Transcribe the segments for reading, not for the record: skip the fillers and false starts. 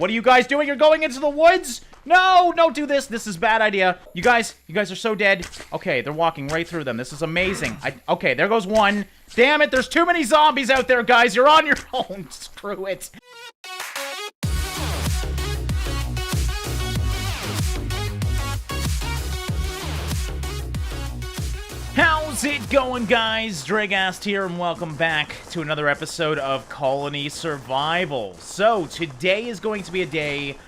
What are you guys doing? You're going into the woods? No, don't do this. This is a bad idea. You guys are so dead. Okay, they're walking right through them. This is amazing. Okay, there goes one. Damn it, there's too many zombies out there, guys. You're on your own. Screw it. How's it going, guys? Drae here, and welcome back to another episode of Colony Survival. So, today is going to be a day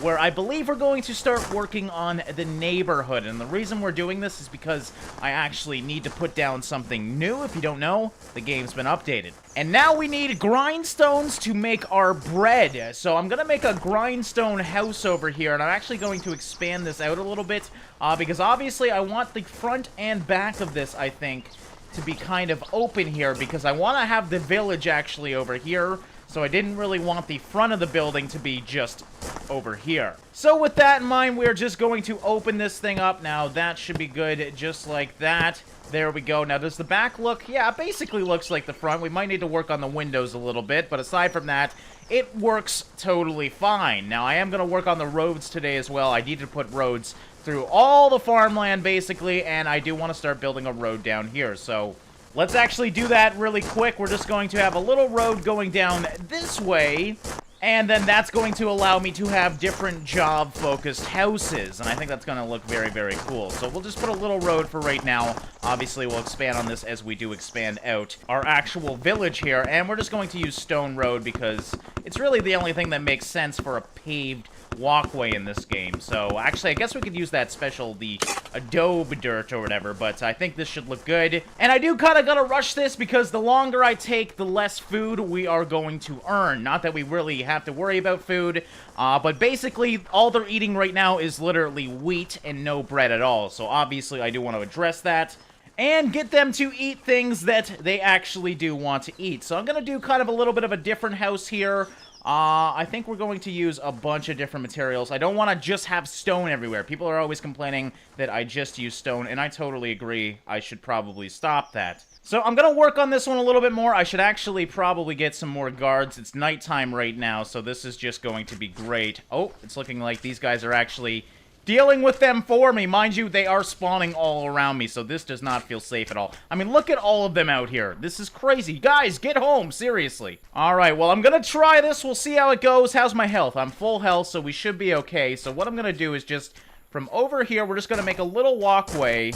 where I believe we're going to start working on the neighborhood. And the reason we're doing this is because I actually need to put down something new. If you don't know, the game's been updated. And now we need grindstones to make our bread. So I'm going to make a grindstone house over here, and I'm actually going to expand this out a little bit because obviously I want the front and back of this, I think, to be kind of open here because I want to have the village actually over here. So I didn't really want the front of the building to be just over here. So with that in mind, we're just going to open this thing up. Now, that should be good just like that. There we go. Now, does the back look? Yeah, it basically looks like the front. We might need to work on the windows a little bit, but aside from that, it works totally fine. Now, I am going to work on the roads today as well. I need to put roads through all the farmland, basically, and I do want to start building a road down here, so let's actually do that really quick. We're just going to have a little road going down this way, and then that's going to allow me to have different job-focused houses, and I think that's going to look very, very cool. So we'll just put a little road for right now. Obviously, we'll expand on this as we do expand out our actual village here, and we're just going to use stone road because it's really the only thing that makes sense for a paved walkway in this game. So actually, I guess we could use that special, the adobe dirt or whatever, but I think this should look good. And I do kind of gotta rush this because the longer I take, the less food we are going to earn. Not that we really have to worry about food, but basically all they're eating right now is literally wheat and no bread at all. So obviously I do want to address that and get them to eat things that they actually do want to eat. So I'm gonna do kind of a little bit of a different house here. I think we're going to use a bunch of different materials. I don't want to just have stone everywhere. People are always complaining that I just use stone, and I totally agree. I should probably stop that. So I'm going to work on this one a little bit more. I should actually probably get some more guards. It's nighttime right now, so this is just going to be great. Oh, it's looking like these guys are actually dealing with them for me. Mind you, they are spawning all around me, so this does not feel safe at all. I mean, look at all of them out here. This is crazy. Guys, get home, seriously. Alright, well, I'm gonna try this. We'll see how it goes. How's my health? I'm full health, so we should be okay. So what I'm gonna do is just, from over here, we're just gonna make a little walkway,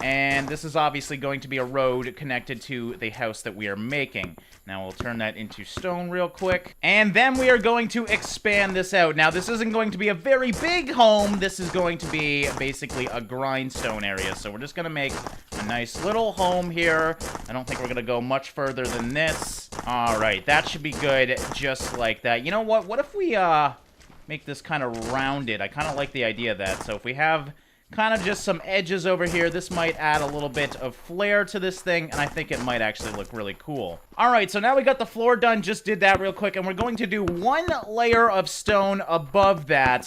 and this is obviously going to be a road connected to the house that we are making. Now we'll turn that into stone real quick. And then we are going to expand this out. Now this isn't going to be a very big home. This is going to be basically a grindstone area. So we're just going to make a nice little home here. I don't think we're going to go much further than this. Alright, that should be good just like that. You know what? What if we make this kind of rounded? I kind of like the idea of that. So if we have kind of just some edges over here, this might add a little bit of flair to this thing, and I think it might actually look really cool. Alright, so now we got the floor done, just did that real quick, and we're going to do one layer of stone above that.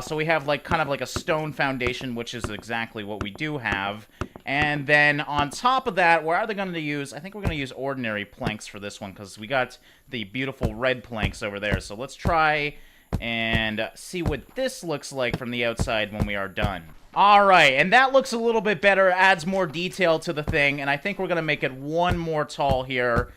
So we have like kind of like a stone foundation, which is exactly what we do have. And then on top of that, where are they going to use? I think we're going to use ordinary planks for this one, because we got the beautiful red planks over there. So let's try and see what this looks like from the outside when we are done. Alright, and that looks a little bit better, adds more detail to the thing, and I think we're going to make it one more tall here,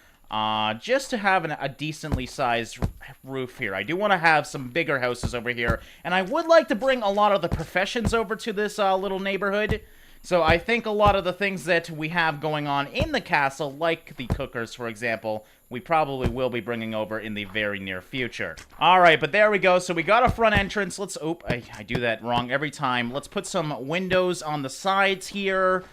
just to have a decently sized roof here. I do want to have some bigger houses over here, and I would like to bring a lot of the professions over to this little neighborhood. So I think a lot of the things that we have going on in the castle, like the cookers, for example, we probably will be bringing over in the very near future. Alright, but there we go. So we got a front entrance. Let's... Oh, I do that wrong every time. Let's put some windows on the sides here.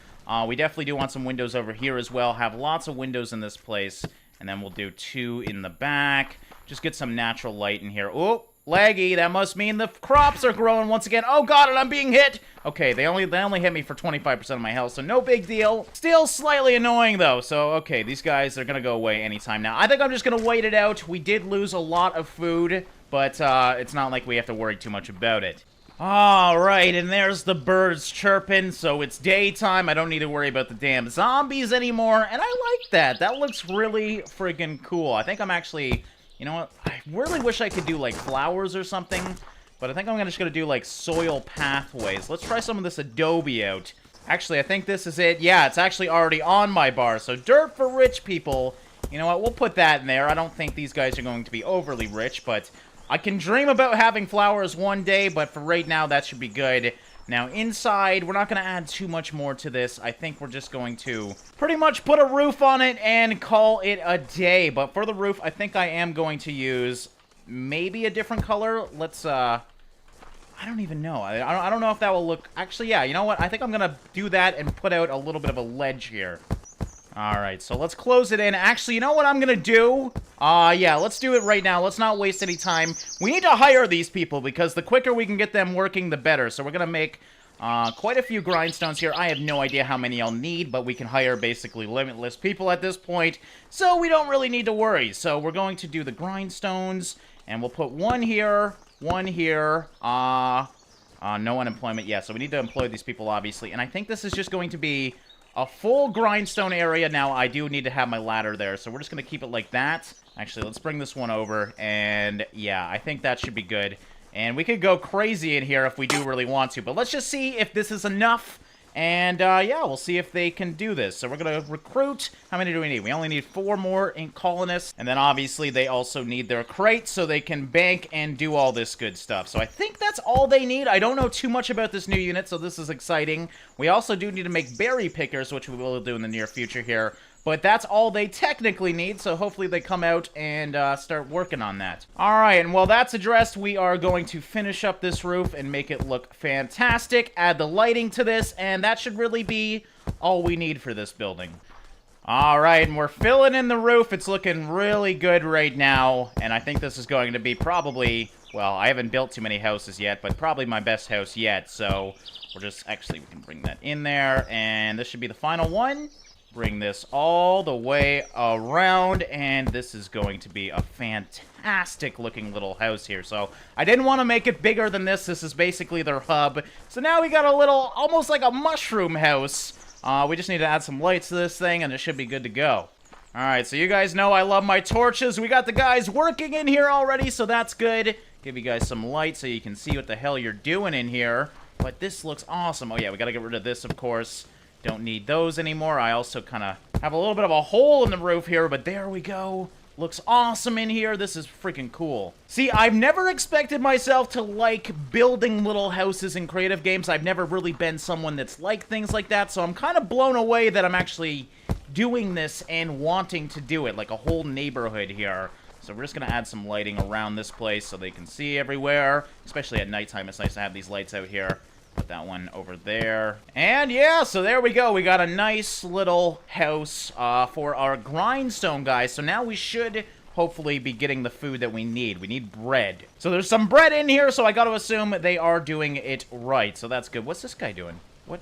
We definitely do want some windows over here as well. Have lots of windows in this place. And then we'll do 2 in the back. Just get some natural light in here. Oh, laggy. That must mean the crops are growing once again. Oh god, and I'm being hit. Okay, they only hit me for 25% of my health, so no big deal. Still slightly annoying though. So okay, these guys are gonna go away anytime now. I think I'm just gonna wait it out. We did lose a lot of food, but it's not like we have to worry too much about it. Alright, and there's the birds chirping, so it's daytime. I don't need to worry about the damn zombies anymore, and I like that. That looks really friggin' cool. I think I'm actually You know what? I really wish I could do, like, flowers or something. But I think I'm just going to do, like, soil pathways. Let's try some of this adobe out. Actually, I think this is it. Yeah, it's actually already on my bar. So dirt for rich people. You know what? We'll put that in there. I don't think these guys are going to be overly rich, but I can dream about having flowers one day, but for right now, that should be good. Now, inside, we're not going to add too much more to this. I think we're just going to pretty much put a roof on it and call it a day. But for the roof, I think I am going to use maybe a different color. Let's, I don't even know. I don't know if that will look... Actually, yeah, you know what? I think I'm going to do that and put out a little bit of a ledge here. Alright, so let's close it in. Actually, you know what I'm gonna do? Yeah, let's do it right now. Let's not waste any time. We need to hire these people, because the quicker we can get them working, the better. So we're gonna make quite a few grindstones here. I have no idea how many I'll need, but we can hire basically limitless people at this point, so we don't really need to worry. So we're going to do the grindstones, and we'll put one here, no unemployment. Yeah, so we need to employ these people, obviously. And I think this is just going to be a full grindstone area. Now, I do need to have my ladder there, so we're just going to keep it like that. Actually, let's bring this one over, and yeah, I think that should be good. And we could go crazy in here if we do really want to, but let's just see if this is enough. And, yeah, we'll see if they can do this. So we're going to recruit. How many do we need? We only need 4 more colonists. And then, obviously, they also need their crates so they can bank and do all this good stuff. So I think that's all they need. I don't know too much about this new unit, so this is exciting. We also do need to make berry pickers, which we will do in the near future here. But that's all they technically need, so hopefully they come out and start working on that. Alright, and while that's addressed, we are going to finish up this roof and make it look fantastic. Add the lighting to this, and that should really be all we need for this building. Alright, and we're filling in the roof. It's looking really good right now, and I think this is going to be probably... Well, I haven't built too many houses yet, but probably my best house yet, so we're just... Actually, we can bring that in there, and this should be the final one. Bring this all the way around, and this is going to be a fantastic looking little house here. So I didn't want to make it bigger than this. This is basically their hub. So now we got a little, almost like a mushroom house. We just need to add some lights to this thing, and it should be good to go. Alright, so you guys know I love my torches. We got the guys working in here already, so that's good. Give you guys some light so you can see what the hell you're doing in here. But this looks awesome. Oh yeah, we gotta get rid of this, of course. Don't need those anymore. I also kind of have a little bit of a hole in the roof here, but there we go. Looks awesome in here. This is freaking cool. See, I've never expected myself to like building little houses in creative games. I've never really been someone that's liked things like that, so I'm kind of blown away that I'm actually doing this and wanting to do it, like a whole neighborhood here. So we're just going to add some lighting around this place so they can see everywhere, especially at nighttime. It's nice to have these lights out here. Put that one over there. And yeah, so there we go. We got a nice little house for our grindstone guys. So now we should hopefully be getting the food that we need. We need bread. So there's some bread in here, so I got to assume they are doing it right. So that's good. What's this guy doing? What?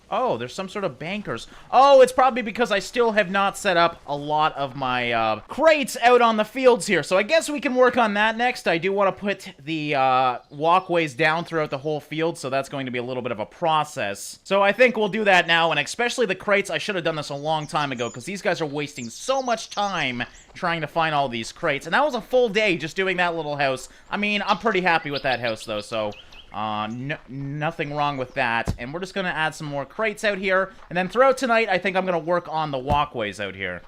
Oh, there's some sort of bankers. Oh, it's probably because I still have not set up a lot of my crates out on the fields here. So I guess we can work on that next. I do want to put the walkways down throughout the whole field, so that's going to be a little bit of a process. So I think we'll do that now, and especially the crates. I should have done this a long time ago, because these guys are wasting so much time trying to find all these crates. And that was a full day just doing that little house. I mean, I'm pretty happy with that house, though, so... nothing wrong with that. And we're just going to add some more crates out here. And then throughout tonight, I think I'm going to work on the walkways out here.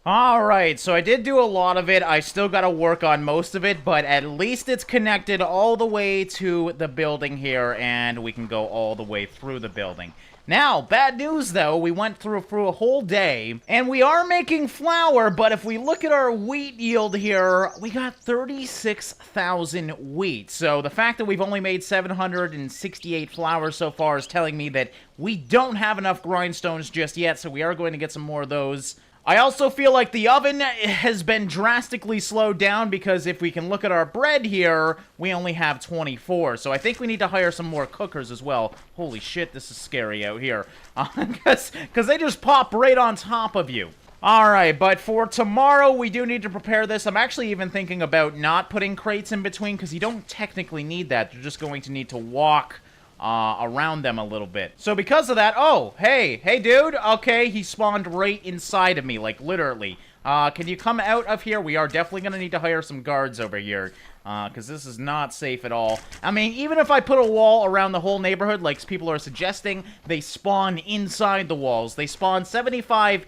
Alright, so I did do a lot of it. I still got to work on most of it, but at least it's connected all the way to the building here, and we can go all the way through the building. Now, bad news though, we went through a whole day, and we are making flour, but if we look at our wheat yield here, we got 36,000 wheat. So the fact that we've only made 768 flour so far is telling me that we don't have enough grindstones just yet, so we are going to get some more of those. I also feel like the oven has been drastically slowed down, because if we can look at our bread here, we only have 24. So I think we need to hire some more cookers as well. Holy shit, this is scary out here. Because they just pop right on top of you. Alright, but for tomorrow, we do need to prepare this. I'm actually even thinking about not putting crates in between, because you don't technically need that. You're just going to need to walk around them a little bit. So because of that, oh, hey dude, okay, he spawned right inside of me, like literally. Can you come out of here? We are definitely going to need to hire some guards over here, because this is not safe at all. I mean, even if I put a wall around the whole neighborhood, like people are suggesting, they spawn inside the walls. They spawn 75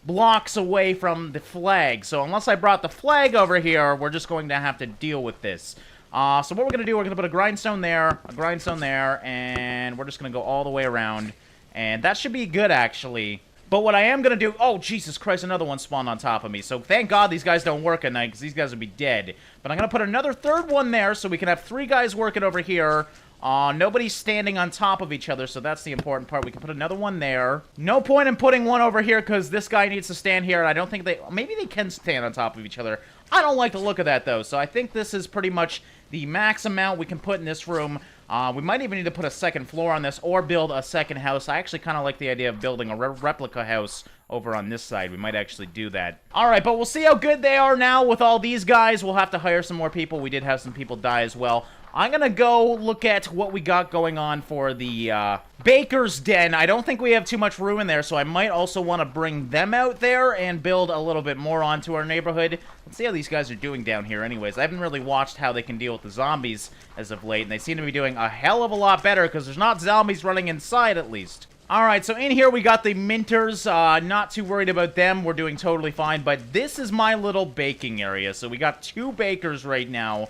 blocks away from the flag. So unless I brought the flag over here, we're just going to have to deal with this. So what we're going to do, we're going to put a grindstone there, and we're just going to go all the way around. And that should be good, actually. But what I am going to do... Oh, Jesus Christ, another one spawned on top of me. So thank God these guys don't work at night, because these guys would be dead. But I'm going to put another third one there, so we can have 3 guys working over here. Nobody's standing on top of each other, so that's the important part. We can put another one there. No point in putting one over here, because this guy needs to stand here, and I don't think they... Maybe they can stand on top of each other. I don't like the look of that, though, so I think this is pretty much the max amount we can put in this room. We might even need to put a second floor on this, or build a second house. I actually kind of like the idea of building a replica house over on this side. We might actually do that. Alright, but we'll see how good they are now with all these guys. We'll have to hire some more people. We did have some people die as well. I'm gonna go look at what we got going on for the baker's den. I don't think we have too much room in there, so I might also want to bring them out there and build a little bit more onto our neighborhood. Let's see how these guys are doing down here anyways. I haven't really watched how they can deal with the zombies as of late, and they seem to be doing a hell of a lot better because there's not zombies running inside at least. Alright, so in here we got the minters. Not too worried about them. We're doing totally fine, but this is my little baking area. So we got 2 bakers right now.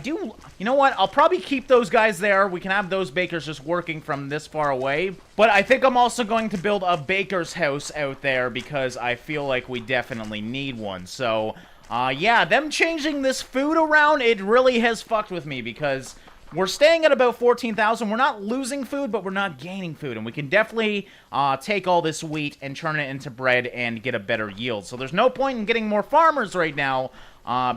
You know what? I'll probably keep those guys there. We can have those bakers just working from this far away. But I think I'm also going to build a baker's house out there because I feel like we definitely need one. So, yeah, them changing this food around, it really has fucked with me because we're staying at about 14,000. We're not losing food, but we're not gaining food. And we can definitely take all this wheat and turn it into bread and get a better yield. So there's no point in getting more farmers right now.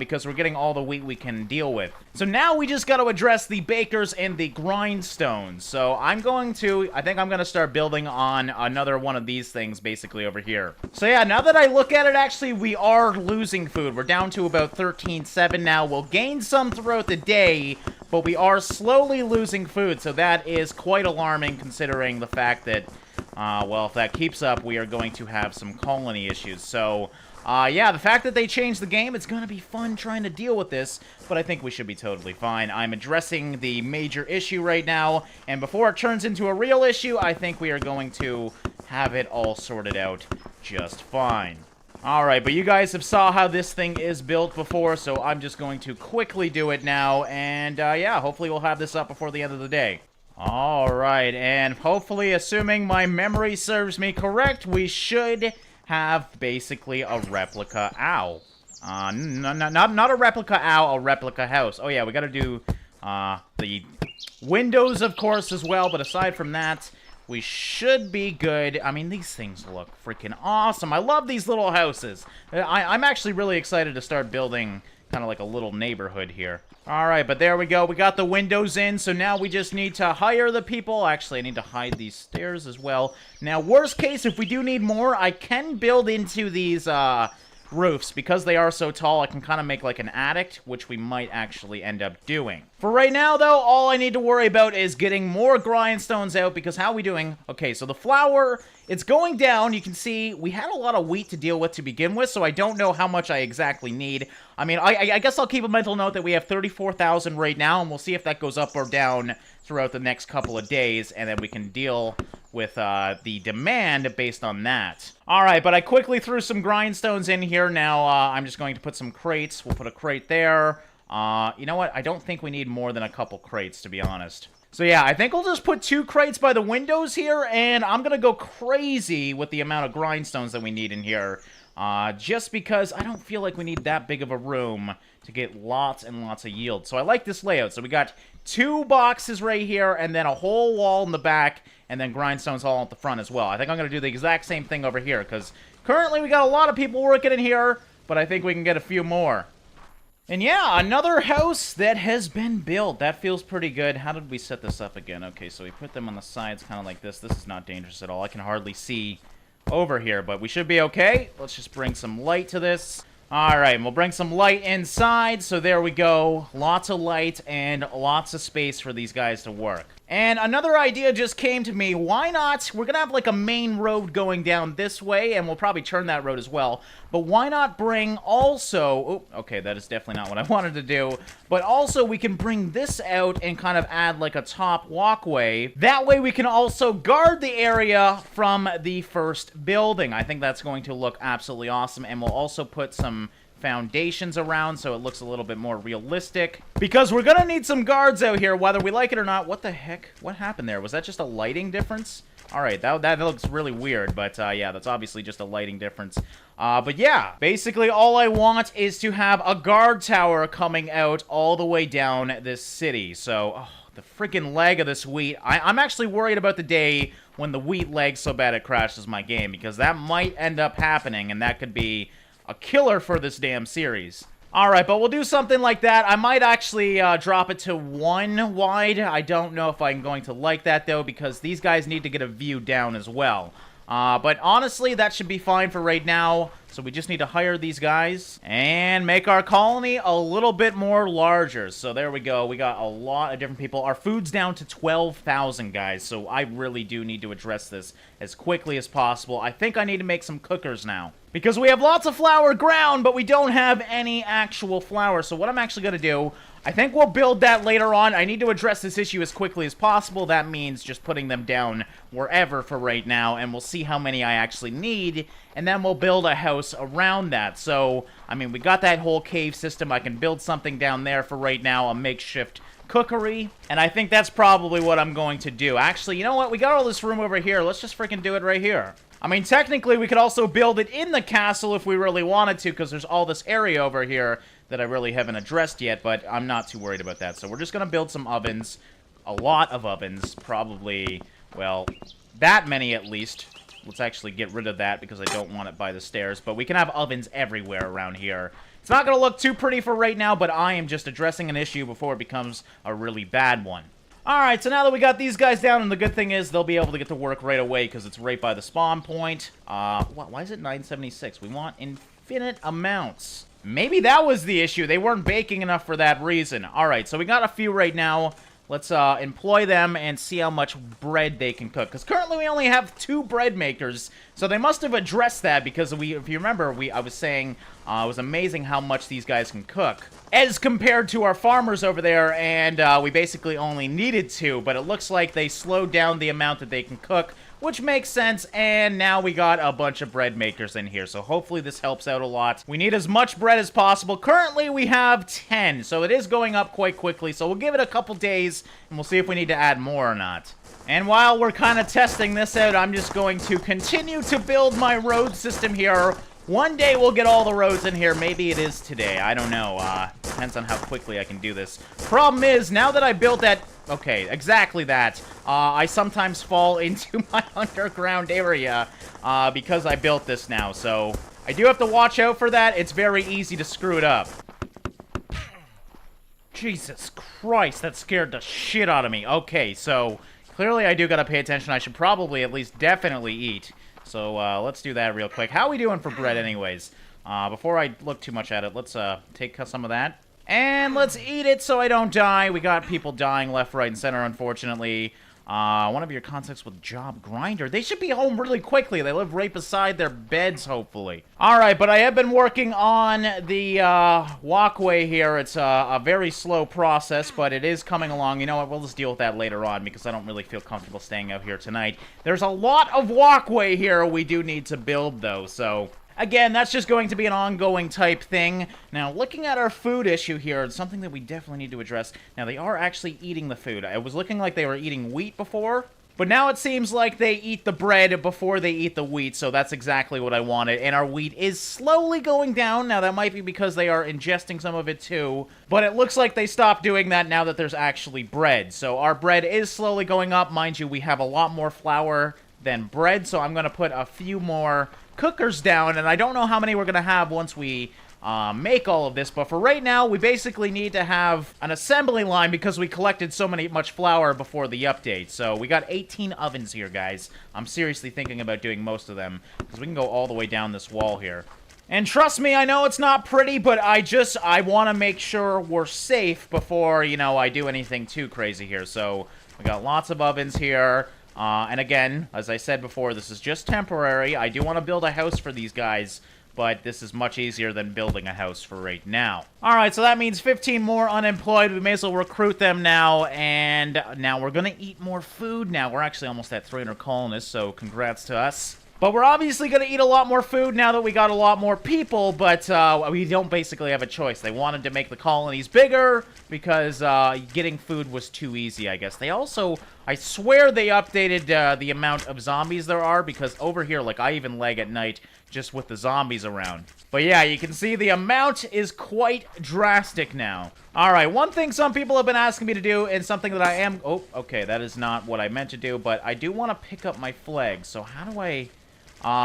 Because we're getting all the wheat we can deal with. So now we just got to address the bakers and the grindstones. So I think I'm going to start building on another one of these things basically over here. So yeah, now that I look at it, actually, we are losing food. We're down to about 13.7 now. We'll gain some throughout the day, but we are slowly losing food. So that is quite alarming considering the fact that, well, if that keeps up, we are going to have some colony issues. So... yeah, the fact that they changed the game, it's gonna be fun trying to deal with this, but I think we should be totally fine. I'm addressing the major issue right now, and before it turns into a real issue, I think we are going to have it all sorted out just fine. Alright, but you guys have saw how this thing is built before, so I'm just going to quickly do it now, and yeah, hopefully we'll have this up before the end of the day. Alright, and hopefully, assuming my memory serves me correct, we should have basically a replica owl. Not a replica owl, a replica house. Oh yeah, we gotta do the windows, of course, as well, but aside from that, we should be good. I mean, these things look freaking awesome. I love these little houses. I'm actually really excited to start building kind of like a little neighborhood here. Alright, but there we go. We got the windows in, so now we just need to hire the people. Actually, I need to hide these stairs as well. Now, worst case, if we do need more, I can build into these roofs. Because they are so tall, I can kind of make like an attic, which we might actually end up doing. For right now, though, all I need to worry about is getting more grindstones out, because how are we doing? Okay, so the flour, it's going down. You can see we had a lot of wheat to deal with to begin with, so I don't know how much I exactly need. I mean, I guess I'll keep a mental note that we have 34,000 right now, and we'll see if that goes up or down throughout the next couple of days, and then we can deal with the demand based on that. Alright, but I quickly threw some grindstones in here. Now, I'm just going to put some crates. We'll put a crate there. You know what? I don't think we need more than a couple crates, to be honest. So yeah, I think we'll just put 2 crates by the windows here, and I'm gonna go crazy with the amount of grindstones that we need in here. Just because I don't feel like we need that big of a room to get lots and lots of yield. So I like this layout. So we got 2 boxes right here, and then a whole wall in the back, and then grindstones all at the front as well. I think I'm going to do the exact same thing over here, because currently we got a lot of people working in here, but I think we can get a few more. And yeah, another house that has been built. That feels pretty good. How did we set this up again? Okay, so we put them on the sides kind of like this. This is not dangerous at all. I can hardly see over here, but we should be okay. Let's just bring some light to this. Alright, and we'll bring some light inside, so there we go. Lots of light and lots of space for these guys to work. And another idea just came to me. Why not? We're going to have like a main road going down this way, and we'll probably turn that road as well. But why not bring also... Oh, okay, that is definitely not what I wanted to do. But also, we can bring this out and kind of add like a top walkway. That way, we can also guard the area from the first building. I think that's going to look absolutely awesome. And we'll also put some foundations around so it looks a little bit more realistic, because we're gonna need some guards out here whether we like it or not. What the heck? What happened there? Was that just a lighting difference? Alright, that looks really weird, but yeah, that's obviously just a lighting difference. But yeah, basically all I want is to have a guard tower coming out all the way down this city. So, oh, the freaking lag of this wheat. I'm actually worried about the day when the wheat lags so bad it crashes my game, because that might end up happening, and that could be a killer for this damn series. Alright, but we'll do something like that. I might actually drop it to 1 wide. I don't know if I'm going to like that, though, because these guys need to get a view down as well. But honestly, that should be fine for right now. So we just need to hire these guys and make our colony a little bit more larger. So there we go. We got a lot of different people. Our food's down to 12,000, guys. So I really do need to address this as quickly as possible. I think I need to make some cookers now, because we have lots of flour ground, but we don't have any actual flour. So what I'm actually going to do, I think we'll build that later on. I need to address this issue as quickly as possible. That means just putting them down wherever for right now, and we'll see how many I actually need, and then we'll build a house around that. So, I mean, we got that whole cave system. I can build something down there for right now, a makeshift cookery, and I think that's probably what I'm going to do. Actually, you know what? We got all this room over here. Let's just freaking do it right here. I mean, technically, we could also build it in the castle if we really wanted to, because there's all this area over here that I really haven't addressed yet, but I'm not too worried about that. So we're just going to build some ovens, a lot of ovens, probably, well, that many at least. Let's actually get rid of that because I don't want it by the stairs, but we can have ovens everywhere around here. It's not going to look too pretty for right now, but I am just addressing an issue before it becomes a really bad one. Alright, so now that we got these guys down, and the good thing is they'll be able to get to work right away because it's right by the spawn point. Why is it 976? We want infinite amounts. Maybe that was the issue. They weren't baking enough for that reason. Alright, so we got a few right now. Let's employ them and see how much bread they can cook. Because currently we only have 2 bread makers. So they must have addressed that because if you remember, I was saying it was amazing how much these guys can cook as compared to our farmers over there. And we basically only needed 2. But it looks like they slowed down the amount that they can cook, which makes sense, and now we got a bunch of bread makers in here, so hopefully this helps out a lot. We need as much bread as possible. Currently, we have 10, so it is going up quite quickly, so we'll give it a couple days, and we'll see if we need to add more or not. And while we're kind of testing this out, I'm just going to continue to build my road system here. One day we'll get all the roads in here. Maybe it is today. I don't know. Depends on how quickly I can do this. Problem is, now that I built that... Okay, exactly that. I sometimes fall into my underground area because I built this now. So I do have to watch out for that. It's very easy to screw it up. Jesus Christ, that scared the shit out of me. Okay, so clearly I do gotta pay attention. I should probably at least definitely eat. So let's do that real quick. How are we doing for bread anyways? Before I look too much at it, let's take some of that. And let's eat it so I don't die. We got people dying left, right, and center, unfortunately. One of your contacts with Job Grinder. They should be home really quickly. They live right beside their beds, hopefully. Alright, but I have been working on the walkway here. It's a very slow process, but it is coming along. You know what? We'll just deal with that later on because I don't really feel comfortable staying out here tonight. There's a lot of walkway here we do need to build, though, so... Again, that's just going to be an ongoing type thing. Now, looking at our food issue here, it's something that we definitely need to address. Now, they are actually eating the food. It was looking like they were eating wheat before, but now it seems like they eat the bread before they eat the wheat, so that's exactly what I wanted. And our wheat is slowly going down. Now, that might be because they are ingesting some of it too, but it looks like they stopped doing that now that there's actually bread. So our bread is slowly going up. Mind you, we have a lot more flour than bread, so I'm going to put a few more cookers down, and I don't know how many we're going to have once we make all of this, but for right now, we basically need to have an assembly line because we collected so much flour before the update. So we got 18 ovens here, guys. I'm seriously thinking about doing most of them because we can go all the way down this wall here. And trust me, I know it's not pretty, but I want to make sure we're safe before, you know, I do anything too crazy here. So, we got lots of ovens here. And again, as I said before, this is just temporary. I do want to build a house for these guys, but this is much easier than building a house for right now. Alright, so that means 15 more unemployed. We may as well recruit them now, and now we're going to eat more food now. We're actually almost at 300 colonists, so congrats to us. But we're obviously going to eat a lot more food now that we got a lot more people, but we don't basically have a choice. They wanted to make the colonies bigger because getting food was too easy, I guess. They also, I swear they updated the amount of zombies there are, because over here, like, I even lag at night just with the zombies around. But yeah, you can see the amount is quite drastic now. Alright, one thing some people have been asking me to do, and something that I am... Oh, okay, that is not what I meant to do, but I do want to pick up my flag. So how do I...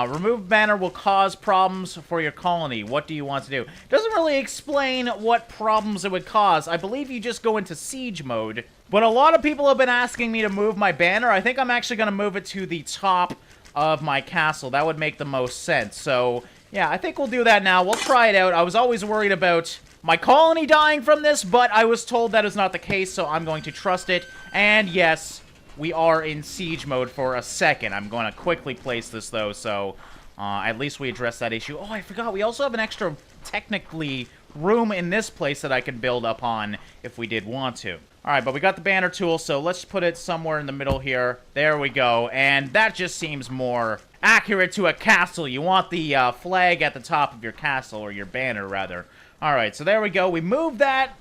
remove banner will cause problems for your colony. What do you want to do? Doesn't really explain what problems it would cause. I believe you just go into siege mode. But a lot of people have been asking me to move my banner. I think I'm actually going to move it to the top of my castle. That would make the most sense. So, yeah, I think we'll do that now. We'll try it out. I was always worried about my colony dying from this, but I was told that is not the case, so I'm going to trust it. And yes, we are in siege mode for a second. I'm going to quickly place this, though, so at least we address that issue. Oh, I forgot. We also have an extra, technically, room in this place that I can build up on if we did want to. Alright, but we got the banner tool, so let's put it somewhere in the middle here. There we go, and that just seems more accurate to a castle. You want the flag at the top of your castle, or your banner, rather. Alright, so there we go. We moved that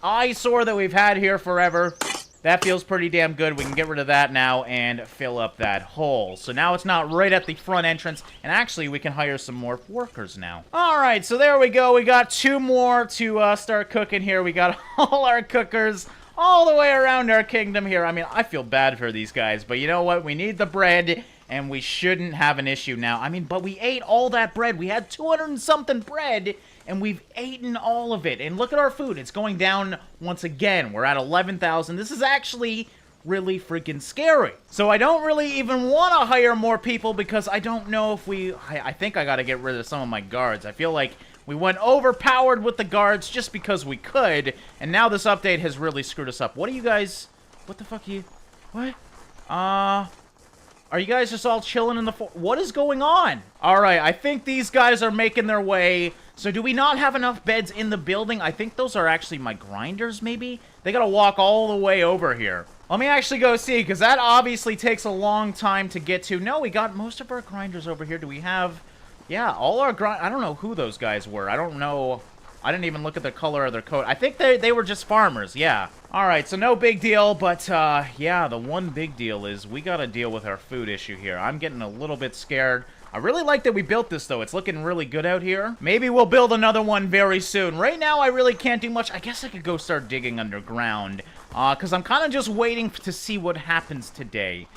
eyesore that we've had here forever. That feels pretty damn good. We can get rid of that now and fill up that hole. So now it's not right at the front entrance. And actually, we can hire some more workers now. Alright, so there we go. We got 2 more to start cooking here. We got all our cookers all the way around our kingdom here. I mean, I feel bad for these guys. But you know what? We need the bread, and we shouldn't have an issue now. I mean, but we ate all that bread. We had 200 and something bread, and we've eaten all of it. And look at our food. It's going down once again. We're at 11,000. This is actually really freaking scary. So I don't really even want to hire more people because I don't know if we... I think I got to get rid of some of my guards. I feel like we went overpowered with the guards just because we could. And now this update has really screwed us up. What are you guys... What the fuck are you... What? Are you guys just all chilling in the... What is going on? Alright, I think these guys are making their way. So do we not have enough beds in the building? I think those are actually my grinders, maybe? They gotta walk all the way over here. Let me actually go see, because that obviously takes a long time to get to. No, we got most of our grinders over here. Do we have... Yeah, all our I don't know who those guys were. I don't know... I didn't even look at the color of their coat. I think they were just farmers, yeah. Alright, so no big deal, but, yeah, the one big deal is we gotta deal with our food issue here. I'm getting a little bit scared. I really like that we built this, though. It's looking really good out here. Maybe we'll build another one very soon. Right now, I really can't do much. I guess I could go start digging underground, because I'm kind of just waiting to see what happens today.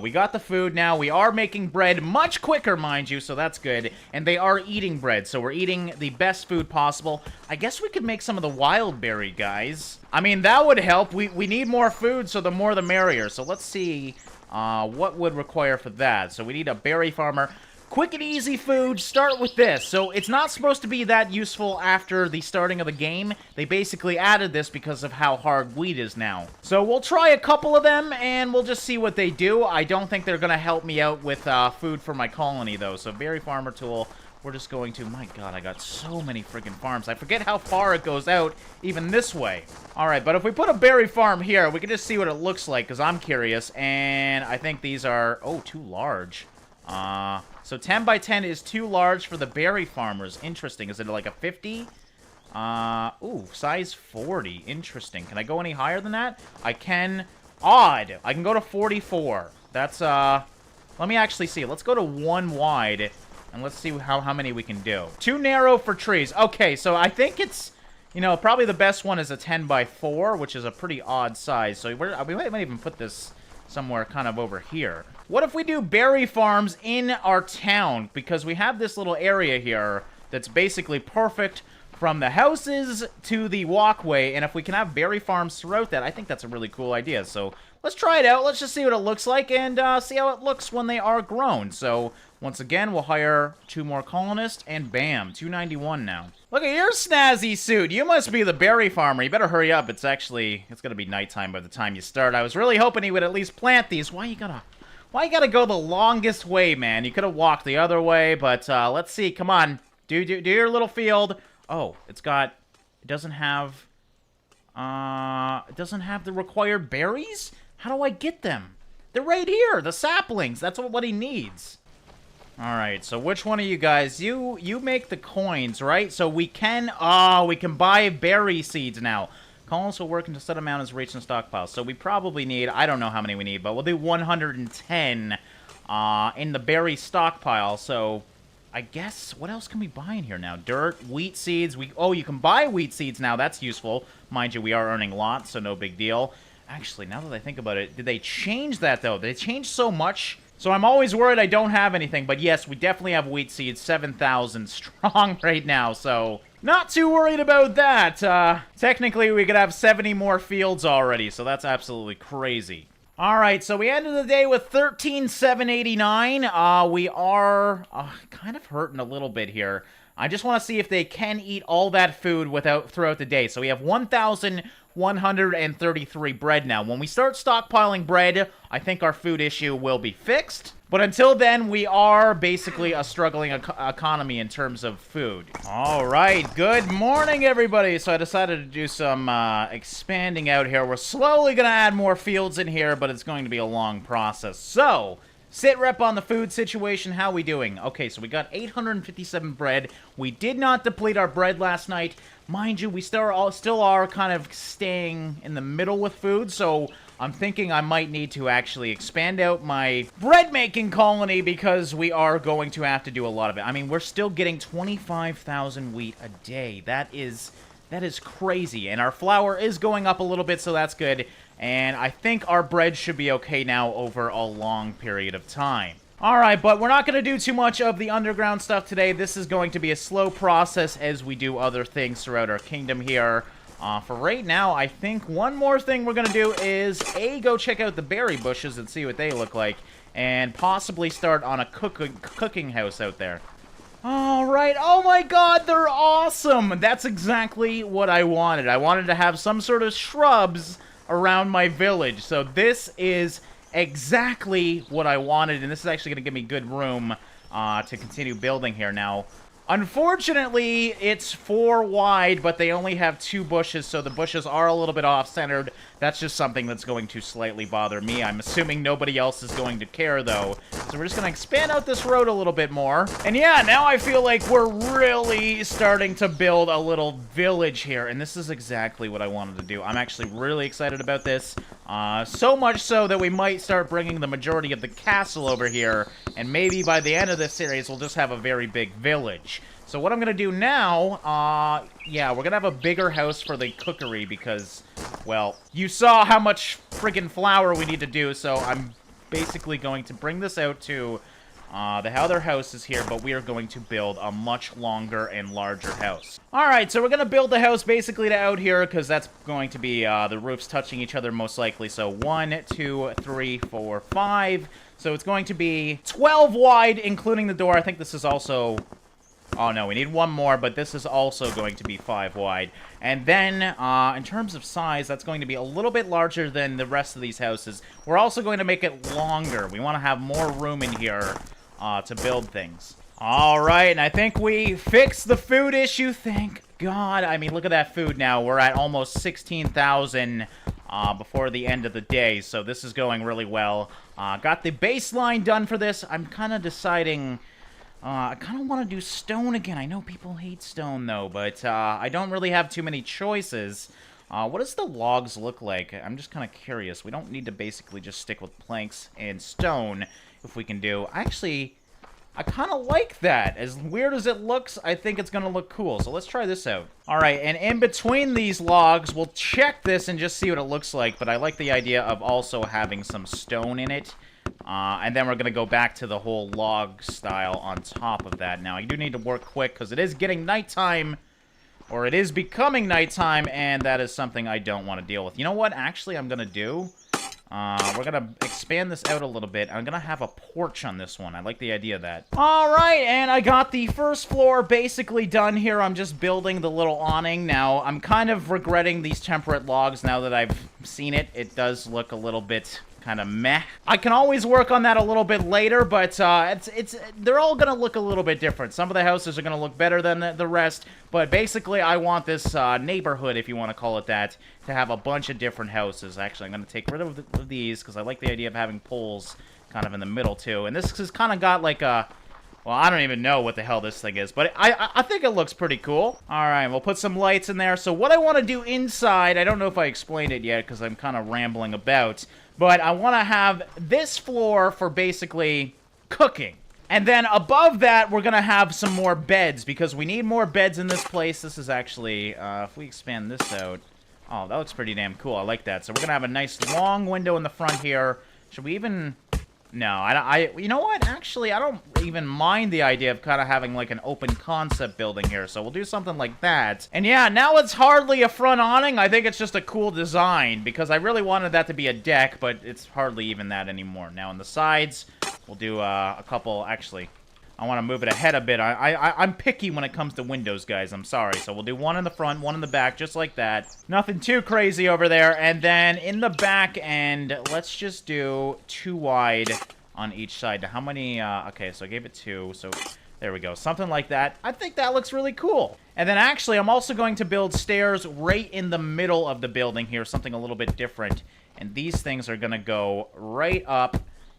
We got the food now. We are making bread much quicker, mind you, so that's good. And they are eating bread, so we're eating the best food possible. I guess we could make some of the wild berry, guys. I mean, that would help. We need more food, so the more the merrier. So let's see what would require for that. So we need a berry farmer. Quick and easy food, start with this. So it's not supposed to be that useful after the starting of the game. They basically added this because of how hard wheat is now. So we'll try a couple of them, and we'll just see what they do. I don't think they're going to help me out with food for my colony, though. So berry farmer tool, we're just going to... My god, I got so many freaking farms. I forget how far it goes out, even this way. Alright, but if we put a berry farm here, we can just see what it looks like, because I'm curious. And I think these are... Oh, too large. So 10 by 10 is too large for the berry farmers. Interesting. Is it like a 50? Ooh, size 40. Interesting. Can I go any higher than that? I can. Odd. I can go to 44. That's, let me actually see. Let's go to 1 wide, and let's see how many we can do. Too narrow for trees. Okay, so I think it's, you know, probably the best one is a 10 by 4, which is a pretty odd size. So we might even put this somewhere kind of over here. What if we do berry farms in our town? Because we have this little area here that's basically perfect from the houses to the walkway, and if we can have berry farms throughout that, I think that's a really cool idea. So let's try it out. Let's just see what it looks like and see how it looks when they are grown. So once again, we'll hire 2 more colonists, and bam, 291 now. Look at your snazzy suit. You must be the berry farmer. You better hurry up. It's gonna be nighttime by the time you start. I was really hoping he would at least plant these. Why you gotta go the longest way, man? You could have walked the other way, but let's see. Come on, do your little field. Oh, it doesn't have the required berries? How do I get them? They're right here, the saplings. That's what he needs. All right, so which one of you guys? You make the coins, right? So we can buy berry seeds now. Colonists will work until set amount is reached in stockpile. So we probably need, I don't know how many we need, but we'll do 110 in the berry stockpile. So I guess, what else can we buy in here now? Dirt, wheat seeds. You can buy wheat seeds now. That's useful. Mind you, we are earning lots, so no big deal. Actually, now that I think about it, did they change that, though? They changed so much. So I'm always worried I don't have anything. But yes, we definitely have wheat seeds. 7,000 strong right now, so not too worried about that. Technically, we could have 70 more fields already, so that's absolutely crazy. Alright, so we ended the day with 13,789. We are kind of hurting a little bit here. I just want to see if they can eat all that food throughout the day. So we have 1,133 bread now. When we start stockpiling bread, I think our food issue will be fixed. But until then, we are basically a struggling economy in terms of food. All right, good morning, everybody. So I decided to do some expanding out here. We're slowly going to add more fields in here, but it's going to be a long process. So, sit rep on the food situation. How we doing? Okay, so we got 857 bread. We did not deplete our bread last night. Mind you, we still are kind of staying in the middle with food, so I'm thinking I might need to actually expand out my bread-making colony because we are going to have to do a lot of it. I mean, we're still getting 25,000 wheat a day. That is crazy, and our flour is going up a little bit, so that's good. And I think our bread should be okay now over a long period of time. Alright, but we're not going to do too much of the underground stuff today. This is going to be a slow process as we do other things throughout our kingdom here. For right now, I think one more thing we're going to do is, go check out the berry bushes and see what they look like, and possibly start on a cooking house out there. Alright, oh my god, they're awesome! That's exactly what I wanted. I wanted to have some sort of shrubs around my village, so this is exactly what I wanted, and this is actually going to give me good room to continue building here now. Unfortunately, it's 4 wide, but they only have 2 bushes, so the bushes are a little bit off-centered. That's just something that's going to slightly bother me. I'm assuming nobody else is going to care, though. So we're just going to expand out this road a little bit more. And yeah, now I feel like we're really starting to build a little village here, and this is exactly what I wanted to do. I'm actually really excited about this. So much so that we might start bringing the majority of the castle over here, and maybe by the end of this series, we'll just have a very big village. So what I'm going to do now, yeah, we're going to have a bigger house for the cookery because, well, you saw how much friggin' flour we need to do, so I'm basically going to bring this out to the other house is here, but we are going to build a much longer and larger house. Alright, so we're going to build the house basically to out here, because that's going to be the roofs touching each other most likely. So 1, 2, 3, 4, 5. So it's going to be 12 wide, including the door. I think this is also... Oh, no, we need one more, but this is also going to be 5 wide. And then, in terms of size, that's going to be a little bit larger than the rest of these houses. We're also going to make it longer. We want to have more room in here to build things. All right, and I think we fixed the food issue, thank God. I mean, look at that food now. We're at almost 16,000 before the end of the day, so this is going really well. Got the baseline done for this. I'm kind of deciding... I kind of want to do stone again. I know people hate stone, though, but I don't really have too many choices. What does the logs look like? I'm just kind of curious. We don't need to basically just stick with planks and stone if we can do. Actually, I kind of like that. As weird as it looks, I think it's going to look cool. So let's try this out. All right, and in between these logs, we'll check this and just see what it looks like. But I like the idea of also having some stone in it. And then we're going to go back to the whole log style on top of that. Now, I do need to work quick because it is getting nighttime or it is becoming nighttime, and that is something I don't want to deal with. You know what, actually, I'm gonna do? We're gonna expand this out a little bit. I'm gonna have a porch on this one. I like the idea of that. Alright, and I got the first floor basically done here. I'm just building the little awning. Now, I'm kind of regretting these temperate logs now that I've seen it. It does look a little bit kind of meh. I can always work on that a little bit later, but they're all gonna look a little bit different. Some of the houses are gonna look better than the rest, but basically I want this neighborhood, if you want to call it that, to have a bunch of different houses. Actually, I'm gonna take rid of these because I like the idea of having poles kind of in the middle too. And this has kind of got like a, well, I don't even know what the hell this thing is, but I think it looks pretty cool. Alright, we'll put some lights in there. So what I want to do inside, I don't know if I explained it yet because I'm kind of rambling about, but I want to have this floor for basically cooking. And then above that, we're going to have some more beds because we need more beds in this place. This is actually, if we expand this out, oh, that looks pretty damn cool. I like that. So we're going to have a nice long window in the front here. Should we even... No, you know what? Actually, I don't even mind the idea of kind of having like an open concept building here. So we'll do something like that. And yeah, now it's hardly a front awning. I think it's just a cool design because I really wanted that to be a deck, but it's hardly even that anymore. Now on the sides, we'll do a couple, actually, I want to move it ahead a bit. I'm picky when it comes to windows, guys. I'm sorry. So we'll do one in the front, one in the back, just like that. Nothing too crazy over there. And then in the back end, let's just do 2 wide on each side. How many? Okay, so I gave it 2. So there we go. Something like that. I think that looks really cool. And then actually, I'm also going to build stairs right in the middle of the building here. Something a little bit different. And these things are going to go right up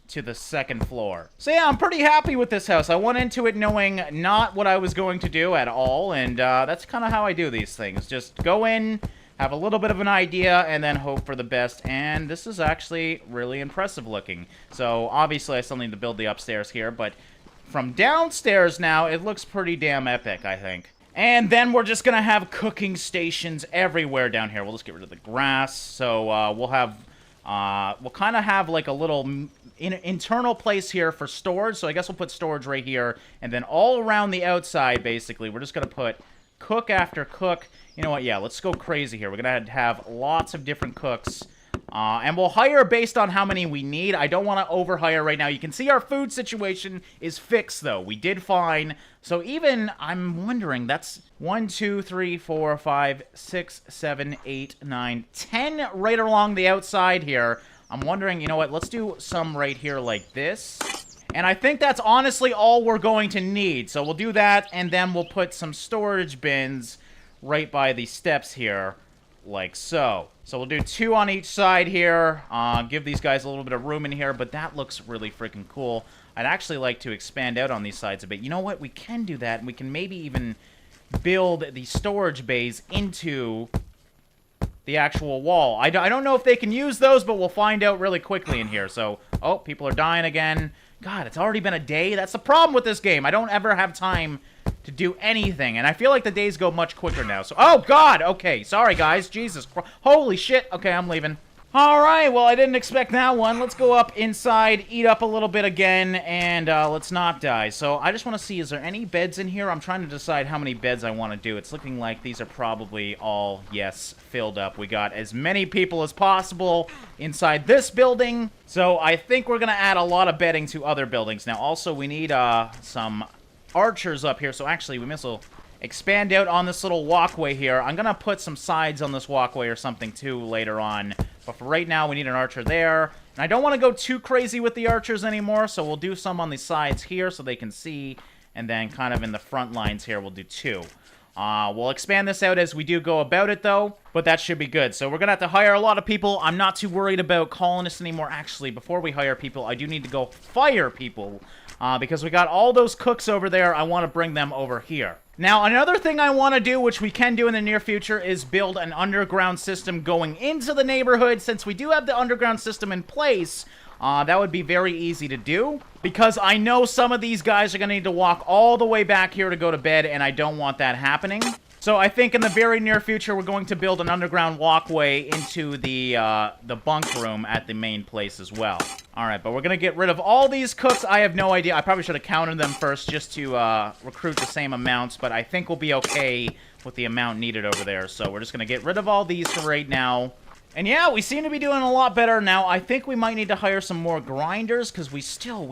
to the second floor. So yeah, I'm pretty happy with this house. I went into it knowing not what I was going to do at all, and that's kind of how I do these things. Just go in, have a little bit of an idea, and then hope for the best, and this is actually really impressive looking. So obviously I still need to build the upstairs here, but from downstairs now, it looks pretty damn epic, I think. And then we're just gonna have cooking stations everywhere down here. We'll just get rid of the grass, so we'll kind of have like a little internal place here for storage. So I guess we'll put storage right here. And then all around the outside, basically, we're just going to put cook after cook. You know what? Yeah, let's go crazy here. We're going to have lots of different cooks. And we'll hire based on how many we need. I don't want to overhire right now. You can see our food situation is fixed, though. We did fine. So even, I'm wondering, that's 1, 2, 3, 4, 5, 6, 7, 8, 9, 10 right along the outside here. I'm wondering, you know what, let's do some right here like this. And I think that's honestly all we're going to need. So we'll do that, and then we'll put some storage bins right by the steps here, like so. So we'll do 2 on each side here, give these guys a little bit of room in here, but that looks really freaking cool. I'd actually like to expand out on these sides a bit. You know what, we can do that, and we can maybe even build the storage bays into the actual wall. I don't know if they can use those, but we'll find out really quickly in here. So, oh, people are dying again. God, it's already been a day. That's the problem with this game. I don't ever have time to do anything, and I feel like the days go much quicker now. So, oh, God! Okay, sorry, guys. Jesus Christ. Holy shit. Okay, I'm leaving. Alright, well, I didn't expect that one. Let's go up inside, eat up a little bit again, and let's not die. So, I just want to see, is there any beds in here? I'm trying to decide how many beds I want to do. It's looking like these are probably all, yes, filled up. We got as many people as possible inside this building. So, I think we're going to add a lot of bedding to other buildings. Now, also, we need some archers up here. So, actually, we may as well expand out on this little walkway here. I'm going to put some sides on this walkway or something, too, later on. But for right now, we need an archer there. And I don't want to go too crazy with the archers anymore, so we'll do some on the sides here so they can see. And then kind of in the front lines here, we'll do 2. We'll expand this out as we do go about it, though. But that should be good. So we're going to have to hire a lot of people. I'm not too worried about colonists anymore. Actually, before we hire people, I do need to go fire people. Because we got all those cooks over there. I want to bring them over here. Now, another thing I want to do, which we can do in the near future, is build an underground system going into the neighborhood. Since we do have the underground system in place, that would be very easy to do. Because I know some of these guys are going to need to walk all the way back here to go to bed, and I don't want that happening. So So I think in the very near future, we're going to build an underground walkway into the bunk room at the main place as well. Alright, but we're going to get rid of all these cooks. I have no idea. I probably should have counted them first just to recruit the same amounts, but I think we'll be okay with the amount needed over there. So we're just going to get rid of all these for right now. And yeah, we seem to be doing a lot better now. I think we might need to hire some more grinders, because we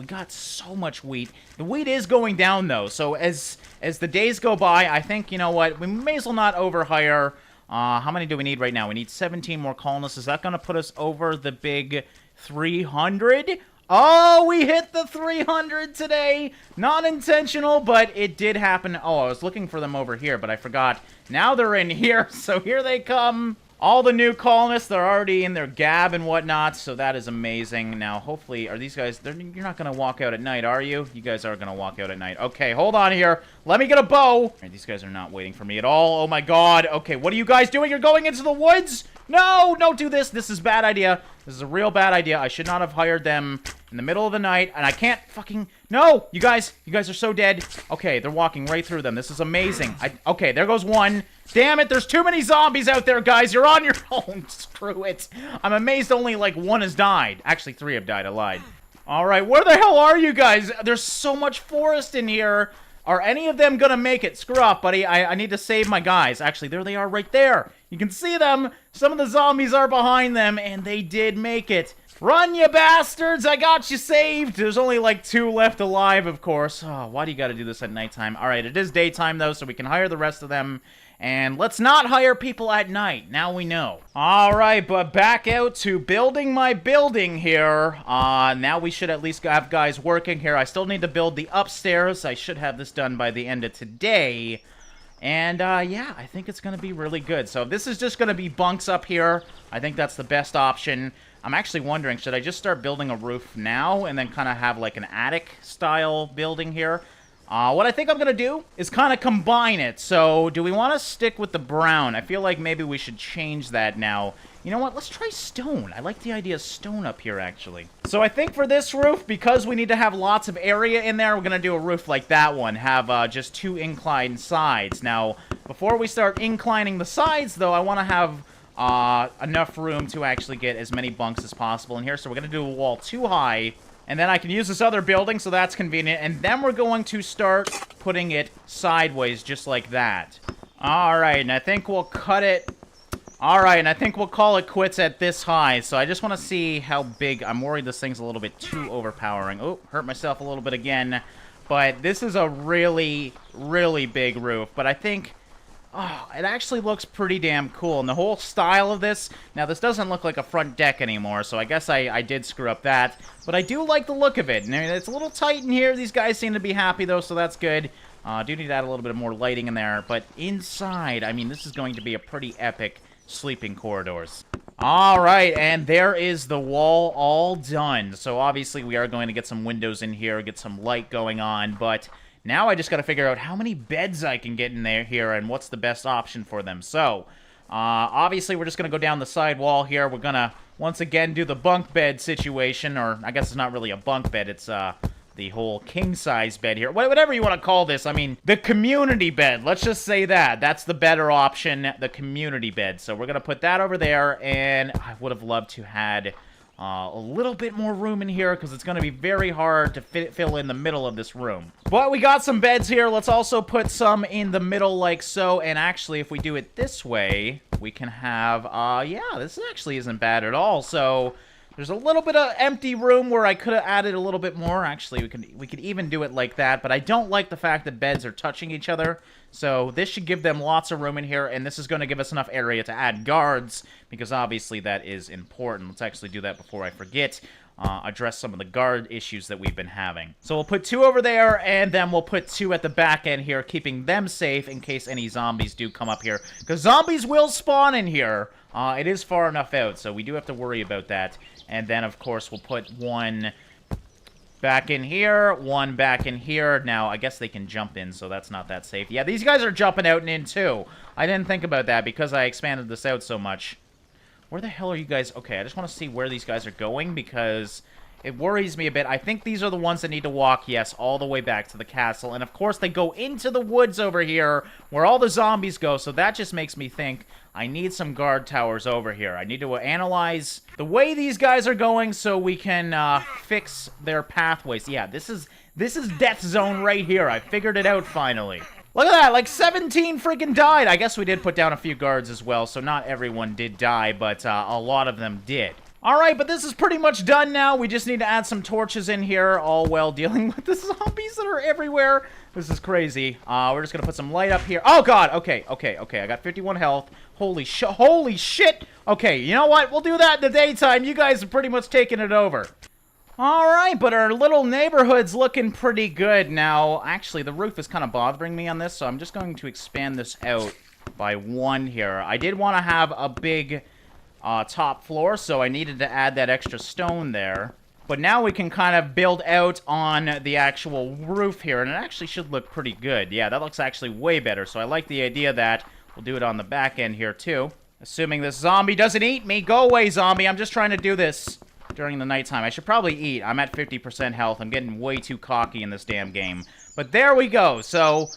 got so much wheat. The wheat is going down, though, so as the days go by, I think, you know what, we may as well not overhire. How many do we need right now? We need 17 more colonists. Is that going to put us over the big 300? Oh, we hit the 300 today! Not intentional, but it did happen. Oh, I was looking for them over here, but I forgot. Now they're in here, so here they come. All the new colonists, they're already in their gab and whatnot, so that is amazing. Now, hopefully, are these guys... You're not going to walk out at night, are you? You guys are going to walk out at night. Okay, hold on here. Let me get a bow. All right, these guys are not waiting for me at all. Oh, my God. Okay, what are you guys doing? You're going into the woods? No, don't do this. This is a bad idea. This is a real bad idea. I should not have hired them in the middle of the night, and I can't fucking... No! You guys are so dead. Okay, they're walking right through them. This is amazing. Okay, there goes one. Damn it, there's too many zombies out there, guys. You're on your own. Screw it. I'm amazed only, like, one has died. Actually, 3 have died. I lied. Alright, where the hell are you guys? There's so much forest in here. Are any of them gonna make it? Screw off, buddy. I need to save my guys. Actually, there they are right there. You can see them. Some of the zombies are behind them, and they did make it. Run, you bastards! I got you saved! There's only, like, 2 left alive, of course. Oh, why do you gotta do this at nighttime? Alright, it is daytime, though, so we can hire the rest of them. And let's not hire people at night. Now we know. Alright, but back out to building my building here. Now we should at least have guys working here. I still need to build the upstairs. I should have this done by the end of today. And, yeah, I think it's gonna be really good. So this is just gonna be bunks up here. I think that's the best option. I'm actually wondering, should I just start building a roof now and then kind of have like an attic-style building here? What I think I'm going to do is kind of combine it. So, do we want to stick with the brown? I feel like maybe we should change that now. You know what? Let's try stone. I like the idea of stone up here, actually. So, I think for this roof, because we need to have lots of area in there, we're going to do a roof like that one. Have just 2 inclined sides. Now, before we start inclining the sides, though, I want to have... enough room to actually get as many bunks as possible in here. So we're going to do a wall too high. And then I can use this other building, so that's convenient. And then we're going to start putting it sideways, just like that. Alright, and I think we'll cut it... Alright, and I think we'll call it quits at this high. So I just want to see how big... I'm worried this thing's a little bit too overpowering. Oh, hurt myself a little bit again. But this is a really, really big roof. But I think... Oh, it actually looks pretty damn cool. And the whole style of this... Now, this doesn't look like a front deck anymore, so I guess I did screw up that. But I do like the look of it. And I mean, it's a little tight in here. These guys seem to be happy, though, so that's good. Do need to add a little bit more lighting in there. But inside, I mean, this is going to be a pretty epic sleeping corridors. Alright, and there is the wall all done. So, obviously, we are going to get some windows in here, get some light going on, but... Now I just got to figure out how many beds I can get in there here and what's the best option for them. So, obviously we're just going to go down the side wall here. We're going to, once again, do the bunk bed situation. Or, I guess it's not really a bunk bed. It's the whole king-size bed here. Whatever you want to call this. I mean, the community bed. Let's just say that. That's the better option, the community bed. So we're going to put that over there. And I would have loved to had... a little bit more room in here because it's going to be very hard to fill in the middle of this room. But we got some beds here. Let's also put some in the middle like so. And actually, if we do it this way, we can have, yeah, this actually isn't bad at all. So there's a little bit of empty room where I could have added a little bit more. Actually, we could even do it like that. But I don't like the fact that beds are touching each other. So this should give them lots of room in here, and this is going to give us enough area to add guards, because obviously that is important. Let's actually do that before I forget. Address some of the guard issues that we've been having. So we'll put 2 over there, and then we'll put 2 at the back end here, keeping them safe in case any zombies do come up here. Because zombies will spawn in here. It is far enough out, so we do have to worry about that. And then, of course, we'll put 1... back in here, 1 back in here. Now, I guess they can jump in, so that's not that safe. Yeah, these guys are jumping out and in, too. I didn't think about that because I expanded this out so much. Where the hell are you guys? Okay, I just want to see where these guys are going because it worries me a bit. I think these are the ones that need to walk, yes, all the way back to the castle. And, of course, they go into the woods over here where all the zombies go. So that just makes me think I need some guard towers over here. I need to analyze the way these guys are going so we can fix their pathways. Yeah, this is death zone right here. I figured it out finally. Look at that, like 17 freaking died. I guess we did put down a few guards as well, so not everyone did die, but a lot of them did. Alright, but this is pretty much done now. We just need to add some torches in here, all while dealing with the zombies that are everywhere. This is crazy. We're just gonna put some light up here. Oh god, okay. I got 51 health. Holy shit! Okay, you know what? We'll do that in the daytime. You guys are pretty much taking it over. Alright, but our little neighborhood's looking pretty good now. Actually, the roof is kind of bothering me on this, so I'm just going to expand this out by 1 here. I did want to have a big top floor, so I needed to add that extra stone there. But now we can kind of build out on the actual roof here, and it actually should look pretty good. Yeah, that looks actually way better, so I like the idea that we'll do it on the back end here, too. Assuming this zombie doesn't eat me. Go away, zombie. I'm just trying to do this during the nighttime. I should probably eat. I'm at 50% health. I'm getting way too cocky in this damn game. But there we go. So,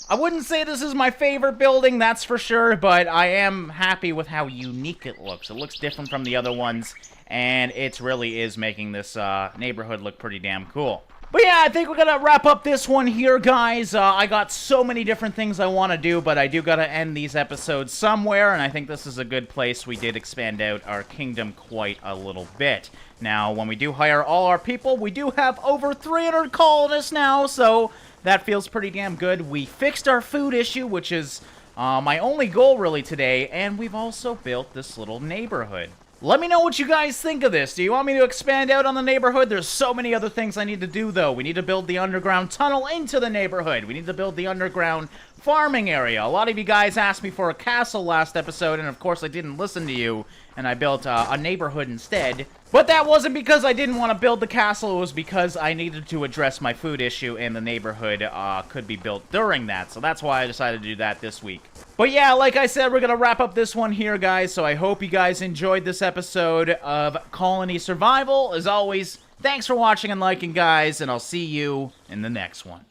I wouldn't say this is my favorite building, that's for sure, but I am happy with how unique it looks. It looks different from the other ones, and it really is making this neighborhood look pretty damn cool. But yeah, I think we're gonna wrap up this one here, guys. I got so many different things I want to do, but I do gotta end these episodes somewhere, and I think this is a good place. We did expand out our kingdom quite a little bit. Now, when we do hire all our people, we do have over 300 colonists now, so that feels pretty damn good. We fixed our food issue, which is my only goal really today, and we've also built this little neighborhood. Let me know what you guys think of this. Do you want me to expand out on the neighborhood? There's so many other things I need to do, though. We need to build the underground tunnel into the neighborhood. We need to build the underground farming area. A lot of you guys asked me for a castle last episode, and of course I didn't listen to you, and I built a neighborhood instead. But that wasn't because I didn't want to build the castle. It was because I needed to address my food issue, and the neighborhood could be built during that. So that's why I decided to do that this week. But yeah, like I said, we're going to wrap up this one here, guys. So I hope you guys enjoyed this episode of Colony Survival. As always, thanks for watching and liking, guys, and I'll see you in the next one.